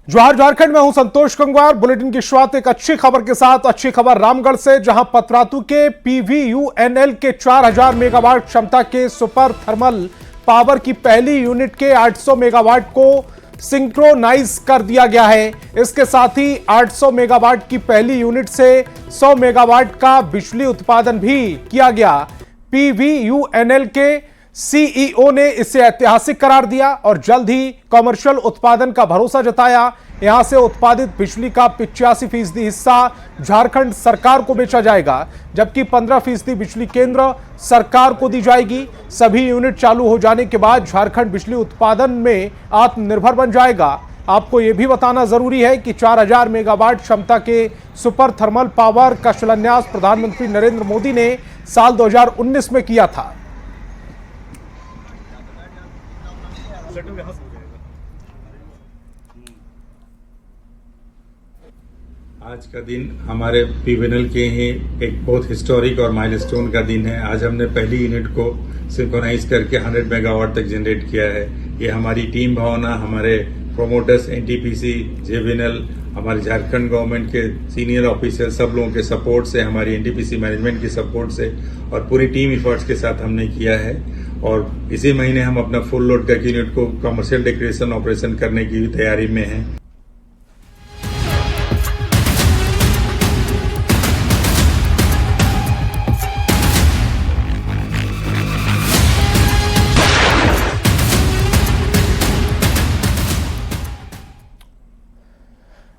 जोहार झारखंड में हूं संतोष गंगवार। बुलेटिन की शुरुआत एक अच्छी खबर के साथ। अच्छी खबर रामगढ़ से, जहां पतरातू के पीवीयूएनएल के 4000 मेगावाट क्षमता के सुपर थर्मल पावर की पहली यूनिट के 800 मेगावाट को सिंक्रोनाइज कर दिया गया है। इसके साथ ही 800 मेगावाट की पहली यूनिट से 100 मेगावाट का बिजली उत्पादन भी किया गया। पीवीयूएनएल के सीईओ ने इसे ऐतिहासिक करार दिया और जल्द ही कमर्शियल उत्पादन का भरोसा जताया। यहां से उत्पादित बिजली का 85% हिस्सा झारखंड सरकार को बेचा जाएगा, जबकि 15% बिजली केंद्र सरकार को दी जाएगी। सभी यूनिट चालू हो जाने के बाद झारखंड बिजली उत्पादन में आत्मनिर्भर बन जाएगा। आपको यह भी बताना जरूरी है कि 4000 मेगावाट क्षमता के सुपर थर्मल पावर का शिलान्यास प्रधानमंत्री नरेंद्र मोदी ने साल 2019 में किया था। आज का दिन हमारे पीवीएनएल के ही एक बहुत हिस्टोरिक और माइलस्टोन का दिन है। आज हमने पहली यूनिट को सिंक्रोनाइज करके 100 मेगावाट तक जनरेट किया है। ये हमारी टीम भावना, हमारे प्रोमोटर्स, एनटीपीसी, जेवीएनएल, हमारे झारखंड गवर्नमेंट के सीनियर ऑफिसर, सब लोगों के सपोर्ट से, हमारी एनटीपीसी मैनेजमेंट की सपोर्ट से और पूरी टीम इफर्ट्स के साथ हमने किया है। और इसी महीने हम अपना फुल लोड करके यूनिट को कमर्शियल डिक्लेरेशन ऑपरेशन करने की भी तैयारी में हैं।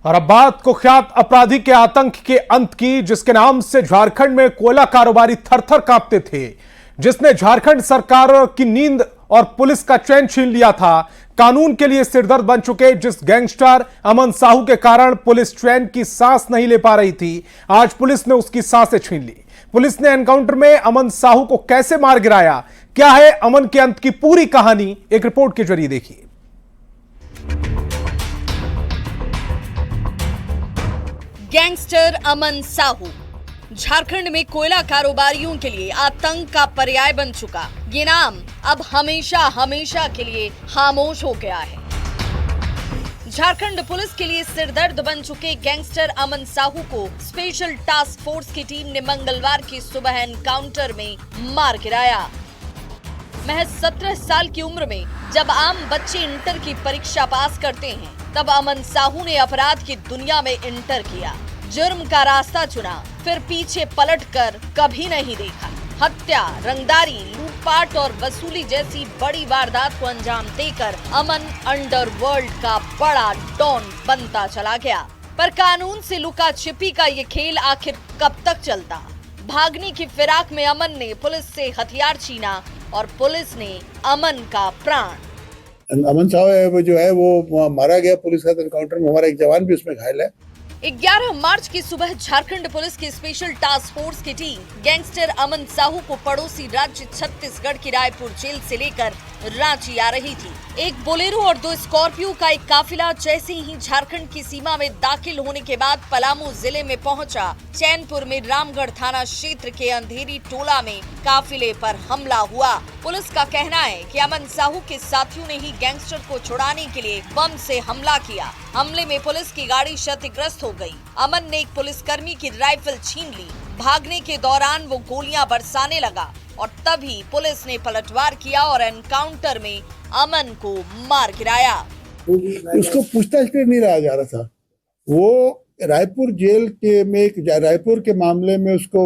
और अब बात कुख्यात अपराधी के आतंक के अंत की, जिसके नाम से झारखंड में कोयला कारोबारी थर-थर कांपते थे, जिसने झारखंड सरकार की नींद और पुलिस का चैन छीन लिया था। कानून के लिए सिरदर्द बन चुके जिस गैंगस्टर अमन साहू के कारण पुलिस चैन की सांस नहीं ले पा रही थी, आज पुलिस ने उसकी सांसें छीन ली। पुलिस ने एनकाउंटर में अमन साहू को कैसे मार गिराया, क्या है अमन के अंत की पूरी कहानी, एक रिपोर्ट के जरिए देखिए। गैंगस्टर अमन साहू झारखंड में कोयला कारोबारियों के लिए आतंक का पर्याय बन चुका। ये नाम अब हमेशा हमेशा के लिए खामोश हो गया है। झारखंड पुलिस के लिए सिरदर्द बन चुके गैंगस्टर अमन साहू को स्पेशल टास्क फोर्स की टीम ने मंगलवार की सुबह एनकाउंटर में मार गिराया। महज 17 साल की उम्र में जब आम बच्चे इंटर की परीक्षा पास करते हैं, तब अमन साहू ने अपराध की दुनिया में इंटर किया, जुर्म का रास्ता चुना, फिर पीछे पलटकर कभी नहीं देखा। हत्या, रंगदारी, लूटपाट और वसूली जैसी बड़ी वारदात को अंजाम देकर अमन अंडरवर्ल्ड का बड़ा डॉन बनता चला गया। पर कानून से लुका छिपी का ये खेल आखिर कब तक चलता? भागने की फिराक में अमन ने पुलिस से हथियार छीना और पुलिस ने अमन का प्राण। अमन साहब जो है वो मारा गया पुलिस के एनकाउंटर में। हमारा एक जवान भी उसमें घायल है। 11 मार्च की सुबह झारखंड पुलिस की स्पेशल टास्क फोर्स की टीम गैंगस्टर अमन साहू को पड़ोसी राज्य छत्तीसगढ़ की रायपुर जेल से लेकर रांची आ रही थी। एक बोलेरो और 2 स्कॉर्पियो का एक काफिला जैसे ही झारखंड की सीमा में दाखिल होने के बाद पलामू जिले में पहुंचा, चैनपुर में रामगढ़ थाना क्षेत्र के अंधेरी टोला में काफिले पर हमला हुआ। पुलिस का कहना है कि अमन साहू के साथियों ने ही गैंगस्टर को छुड़ाने के लिए बम से हमला किया। हमले में पुलिस की गाड़ी क्षतिग्रस्त हो गई। अमन ने एक पुलिसकर्मी की राइफल छीन ली। भागने के दौरान वो गोलियां बरसाने लगा और तभी पुलिस ने पलटवार किया और एनकाउंटर में अमन को मार गिराया। उसको पूछताछ के नहीं रहा जा रहा था। वो रायपुर जेल के में रायपुर के मामले में उसको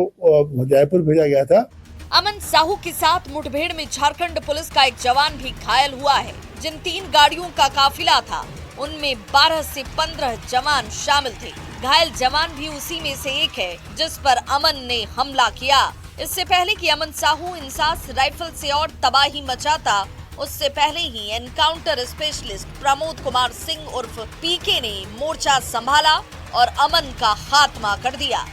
जयपुर भेजा गया था। अमन साहू के साथ मुठभेड़ में झारखंड पुलिस का एक जवान भी घायल हुआ है। जिन 3 गाड़ियों का काफिला था, उनमें 12 से 15 जवान शामिल थे। घायल जवान भी उसी में से एक है जिस पर अमन ने हमला किया। इससे पहले कि अमन साहू इंसास राइफल से और तबाही मचाता, उससे पहले ही एनकाउंटर स्पेशलिस्ट प्रमोद कुमार सिंह उर्फ पीके ने मोर्चा संभाला और अमन का खात्मा कर दिया।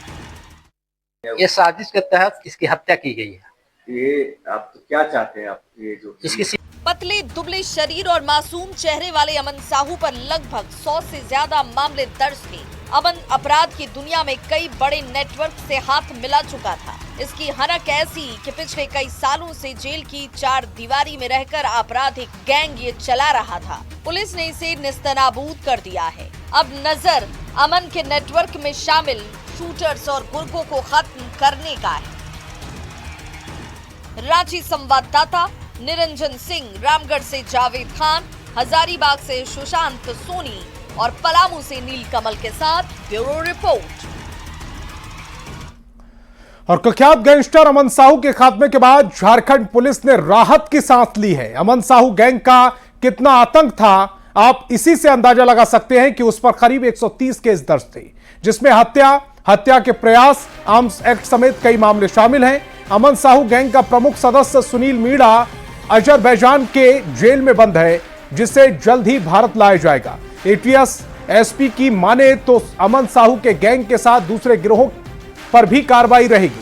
ये साजिश के तहत इसकी हत्या की गई है। ये आप तो क्या चाहते हैं? आप ये जो इसकी पतले दुबले शरीर और मासूम चेहरे वाले अमन साहू पर लगभग 100 से ज्यादा मामले दर्ज थे। अमन अपराध की दुनिया में कई बड़े नेटवर्क से हाथ मिला चुका था। इसकी हनक ऐसी कि पिछले कई सालों से जेल की 4 दीवारी में रहकर आपराधिक गैंग ये चला रहा था। पुलिस ने इसे निस्तनाबूद कर दिया है। अब नजर अमन के नेटवर्क में शामिल शूटर्स और गुर्गों को खत्म करने का है। रांची संवाददाता निरंजन सिंह, रामगढ़ से जावेद खान, हजारीबाग से सुशांत सोनी और पलामू से नीलकमल के साथ ब्यूरो रिपोर्ट। और कुख्यात गैंगस्टर अमन साहू के खात्मे के बाद झारखंड पुलिस ने राहत की सांस ली है। अमन साहू गैंग का कितना आतंक था, आप इसी से अंदाजा लगा सकते हैं कि उस पर करीब 130 केस दर्ज थे, जिसमें हत्या के प्रयास, आर्म्स एक्ट समेत कई मामले शामिल हैं। अमन साहू गैंग का प्रमुख सदस्य सुनील मीणा अजरबैजान के जेल में बंद है, जिसे जल्द ही भारत लाया जाएगा। एटीएस एसपी की माने तो अमन साहू के गैंग के साथ दूसरे गिरोहों पर भी कार्रवाई रहेगी।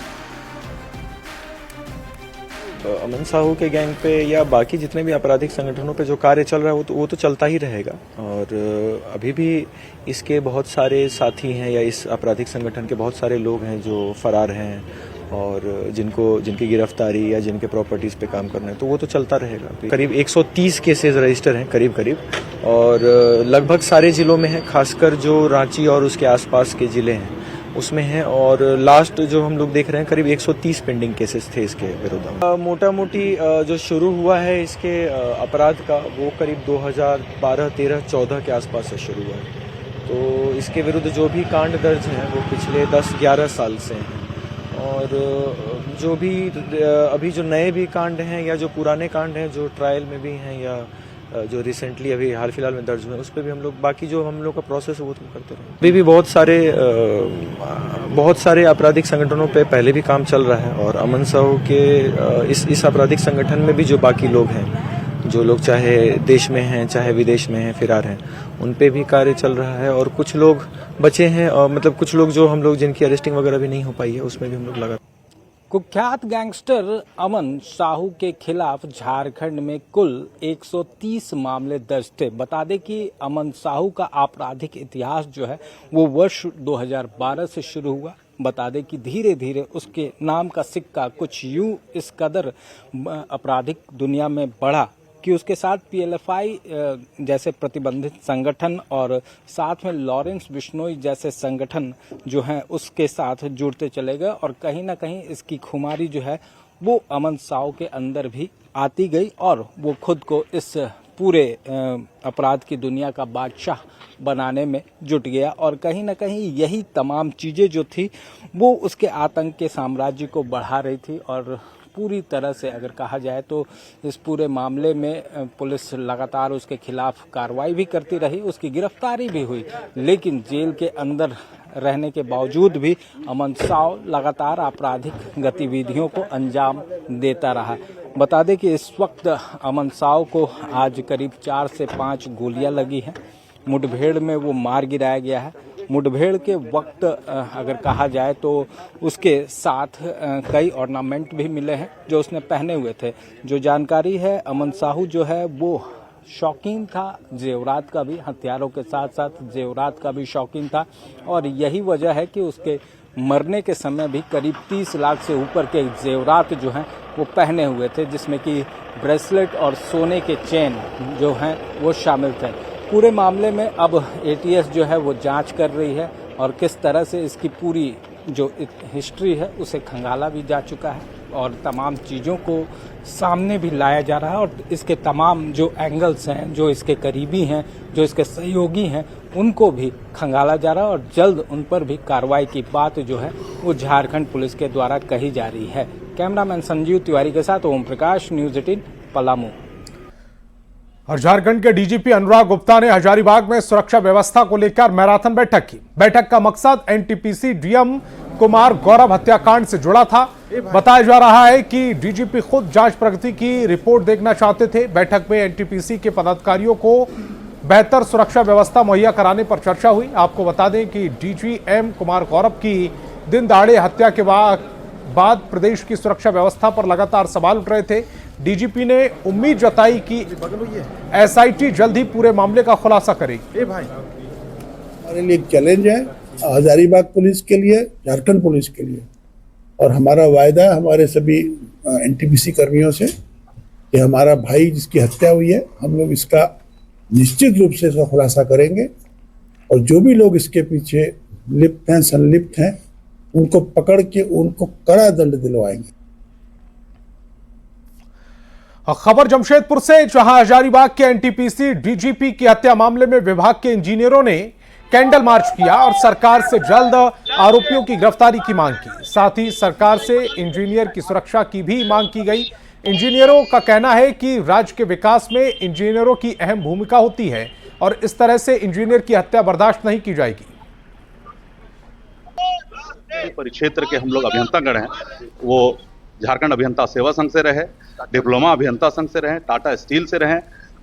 अमन साहू के गैंग पे या बाकी जितने भी आपराधिक संगठनों पे जो कार्य चल रहा है वो तो चलता ही रहेगा। और अभी भी इसके बहुत सारे साथी हैं या इस आपराधिक संगठन के बहुत सारे लोग हैं जो फरार हैं और जिनकी गिरफ्तारी या जिनके प्रॉपर्टीज पे काम करना है, तो वो तो चलता रहेगा। करीब 130 केसेस रजिस्टर हैं करीब, और लगभग सारे जिलों में है, खासकर जो रांची और उसके आसपास के जिले हैं उसमें है। और लास्ट जो हम लोग देख रहे हैं करीब 130 पेंडिंग केसेस थे इसके विरुद्ध। मोटा मोटी जो शुरू हुआ है इसके अपराध का वो करीब 2012, 13, 14 के आसपास से शुरू हुआ है। तो इसके विरुद्ध जो भी कांड दर्ज हैं वो पिछले 10-11 साल से हैं। और जो भी अभी जो नए भी कांड हैं या जो पुराने कांड हैं जो ट्रायल में भी हैं या जो रिसेंटली अभी हाल फिलहाल में दर्ज हुए, उस पर भी हम लोग बाकी जो हम लोग का प्रोसेस है वो तो करते रहेंगे। अभी भी बहुत सारे आपराधिक संगठनों पे पहले भी काम चल रहा है, और अमन साहू के इस आपराधिक संगठन में भी जो बाकी लोग हैं, जो लोग चाहे देश में हैं चाहे विदेश में हैं, फिरार हैं, उन पे भी कार्य चल रहा है। और कुछ लोग बचे हैं, और मतलब कुछ लोग जो हम लोग जिनकी अरेस्टिंग वगैरह भी नहीं हो पाई है, उसमें भी हम लोग लगा। कुख्यात गैंगस्टर अमन साहू के खिलाफ झारखंड में कुल 130 मामले दर्ज थे। बता दें कि अमन साहू का आपराधिक इतिहास जो है वो वर्ष 2012 से शुरू हुआ। बता दें कि धीरे धीरे उसके नाम का सिक्का कुछ यूं इस कदर आपराधिक दुनिया में बढ़ा कि उसके साथ पीएलएफआई जैसे प्रतिबंधित संगठन और साथ में लॉरेंस बिश्नोई जैसे संगठन जो हैं उसके साथ जुड़ते चले गए, और कहीं ना कहीं इसकी खुमारी जो है वो अमन साहू के अंदर भी आती गई, और वो खुद को इस पूरे अपराध की दुनिया का बादशाह बनाने में जुट गया। और कहीं ना कहीं यही तमाम चीज़ें जो थी वो उसके आतंक के साम्राज्य को बढ़ा रही थी। और पूरी तरह से अगर कहा जाए तो इस पूरे मामले में पुलिस लगातार उसके खिलाफ कार्रवाई भी करती रही, उसकी गिरफ्तारी भी हुई, लेकिन जेल के अंदर रहने के बावजूद भी अमन साहू लगातार आपराधिक गतिविधियों को अंजाम देता रहा। बता दें कि इस वक्त अमन साहू को आज करीब 4 से 5 गोलियां लगी हैं। मुठभेड़ में वो मार गिराया गया है। मुठभेड़ के वक्त अगर कहा जाए तो उसके साथ कई ऑर्नामेंट भी मिले हैं जो उसने पहने हुए थे। जो जानकारी है, अमन साहू जो है वो शौकीन था जेवरात का भी, हथियारों के साथ साथ जेवरात का भी शौकीन था, और यही वजह है कि उसके मरने के समय भी करीब 30 लाख से ऊपर के जेवरात जो हैं वो पहने हुए थे, जिसमें कि ब्रेसलेट और सोने के चेन जो हैं वो शामिल थे। पूरे मामले में अब एटीएस जो है वो जांच कर रही है, और किस तरह से इसकी पूरी जो हिस्ट्री है उसे खंगाला भी जा चुका है, और तमाम चीज़ों को सामने भी लाया जा रहा है, और इसके तमाम जो एंगल्स हैं, जो इसके करीबी हैं, जो इसके सहयोगी हैं, उनको भी खंगाला जा रहा है, और जल्द उन पर भी कार्रवाई की बात जो है वो झारखंड पुलिस के द्वारा कही जा रही है। कैमरामैन संजीव तिवारी के साथ ओम प्रकाश, न्यूज़ 18 पलामू। और झारखंड के डीजीपी अनुराग गुप्ता ने हजारीबाग में सुरक्षा व्यवस्था को लेकर मैराथन बैठक की। बैठक का मकसद एनटीपीसी डीएम कुमार गौरव हत्याकांड से जुड़ा था। बताया जा रहा है कि डीजीपी खुद जांच प्रगति की रिपोर्ट देखना चाहते थे। बैठक में एनटीपीसी के पदाधिकारियों को बेहतर सुरक्षा व्यवस्था मुहैया कराने पर चर्चा हुई। आपको बता दें कि डीजीएम कुमार गौरव की दिन दहाड़े हत्या के बाद प्रदेश की सुरक्षा व्यवस्था पर लगातार सवाल उठ रहे थे। डीजीपी ने उम्मीद जताई कि एसआईटी जल्द ही पूरे मामले का खुलासा करेगी। हमारे लिए एक चैलेंज है, हजारीबाग पुलिस के लिए, झारखंड पुलिस के लिए, और हमारा वायदा हमारे सभी एनटीपीसी कर्मियों से कि हमारा भाई जिसकी हत्या हुई है, हम लोग इसका निश्चित रूप से इसका खुलासा करेंगे। और जो भी लोग इसके पीछे लिप्त हैं, संलिप्त हैं, उनको पकड़ के उनको कड़ा दंड दिलवाएंगे। खबर जमशेदपुर से, जहां हजारीबाग के एनटीपीसी डीजीपी की हत्या मामले में विभाग के इंजीनियरों ने कैंडल मार्च किया और सरकार से जल्द आरोपियों की गिरफ्तारी की मांग की। साथ ही सरकार से इंजीनियर की सुरक्षा की भी मांग की गई। इंजीनियरों का कहना है कि राज्य के विकास में इंजीनियरों की अहम भूमिका होती है और इस तरह से इंजीनियर की हत्या बर्दाश्त नहीं की जाएगी। परिक्षेत्र के हम लोग अभियंतागण हैं, वो झारखंड अभियंता सेवा संघ से रहे, डिप्लोमा अभियंता संघ से रहे, टाटा स्टील से रहे,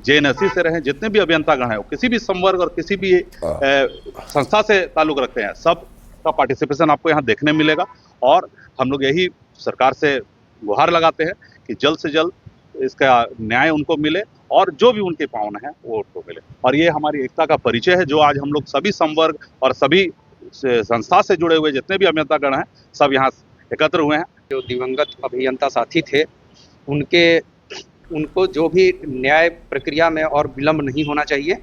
जेएनएससी से रहे, जितने भी अभियंतागण हैं वो किसी भी संवर्ग और किसी भी संस्था से ताल्लुक रखते हैं, सब का पार्टिसिपेशन आपको यहाँ देखने मिलेगा। और हम लोग यही सरकार से गुहार लगाते हैं कि जल्द से जल्द इसका न्याय उनको मिले और जो भी उनके पावन है वो उनको मिले। और ये हमारी एकता का परिचय है, जो आज हम लोग सभी संवर्ग और सभी संस्था से जुड़े हुए जितने भी अभियंतागण हैं सब यहाँ एकत्र हुए हैं। जो दिवंगत अभियंता साथी थे उनको जो भी न्याय प्रक्रिया में और विलंब नहीं होना चाहिए,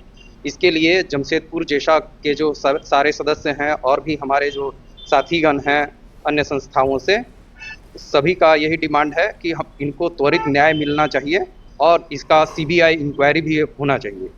इसके लिए जमशेदपुर जैसा के जो सारे सदस्य हैं और भी हमारे जो साथीगण हैं अन्य संस्थाओं से, सभी का यही डिमांड है कि हम इनको त्वरित न्याय मिलना चाहिए और इसका सीबीआई इंक्वायरी भी होना चाहिए।